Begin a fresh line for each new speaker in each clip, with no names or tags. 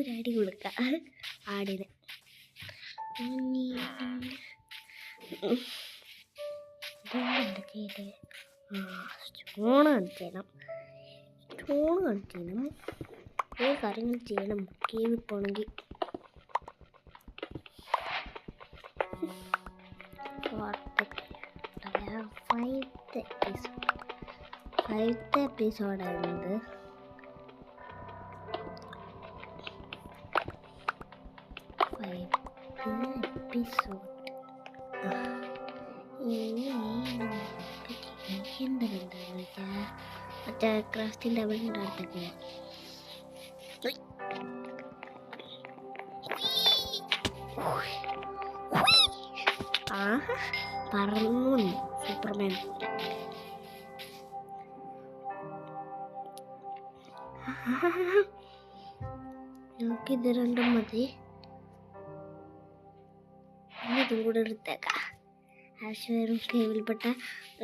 ഒരടി കൊടുക്കാം ആടിന്. സ്റ്റോൺ കളിക്കണം, കുറേ കാര്യങ്ങൾ ചെയ്യണം കേവിൽ പോകണമെങ്കിൽ. ഫൈവത്തെ എപ്പിസോഡായിരുന്നത്. മറ്റേ ക്രാഫ്റ്റിൻ്റെ അവളുടെ അടുത്തൊക്കെ പറന്നു സൂപ്പർമാൻ. നമുക്കിത് രണ്ടും മതി. ഇതും കൂടെ എടുത്തേക്കാം. ആവശ്യം കേവിൽപ്പെട്ട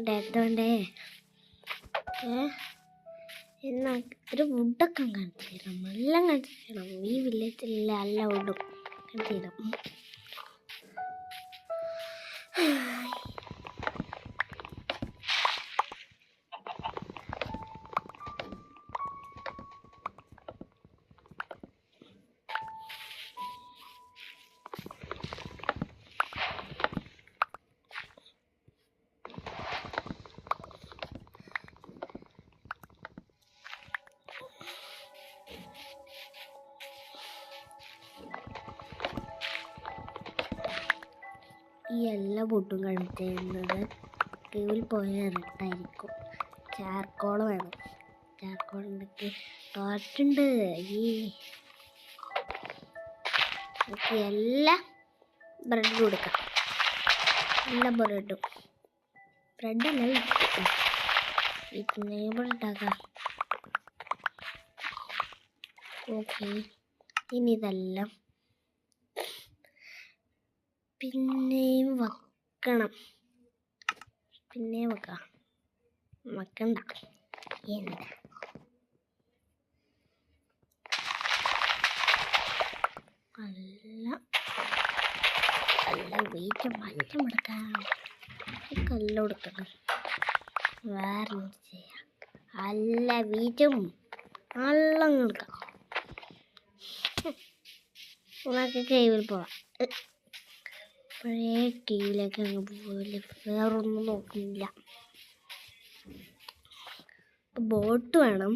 ഡേറ്റ വേണ്ടേ. എന്നാ ഒരു വുഡൊക്കെ കാണിച്ചു തരാം, എല്ലാം കാണിച്ചു തരണം. ഈ വില്ലേജിലുള്ള എല്ലാ വുഡും കാണിച്ചു തരാം. ഈ എല്ലാ വുഡും കാണിച്ചു തരുന്നത് കേവിൽ പോയ റെഡായിരിക്കും. ചാർക്കോൾ വേണം. ചാർക്കോൾ ഉണ്ടെങ്കിൽ ടോർച്ചുണ്ട്. നമുക്ക് എല്ലാ ബ്രെഡും കൊടുക്കാം. എല്ലാ ബ്രെഡല്ല ബ്രെഡാക്കാം. ഓക്കെ, ഇനി ഇതെല്ലാം പിന്നെയും വെക്കണം. വെക്കണ്ട എന്താ നല്ല വെയിറ്റ് മാറ്റം എടുക്കാം. കല്ല് കൊടുക്കണം. വേറെ ചെയ്യാം. നല്ല വെയിറ്റും നല്ല എടുക്കാം. നമുക്ക് കേവിൽ പോവാം. പഴയ കേവിലേക്ക് അങ്ങ് പോവില്ല, വേറൊന്നും നോക്കുന്നില്ല. ബോട്ട് വേണം.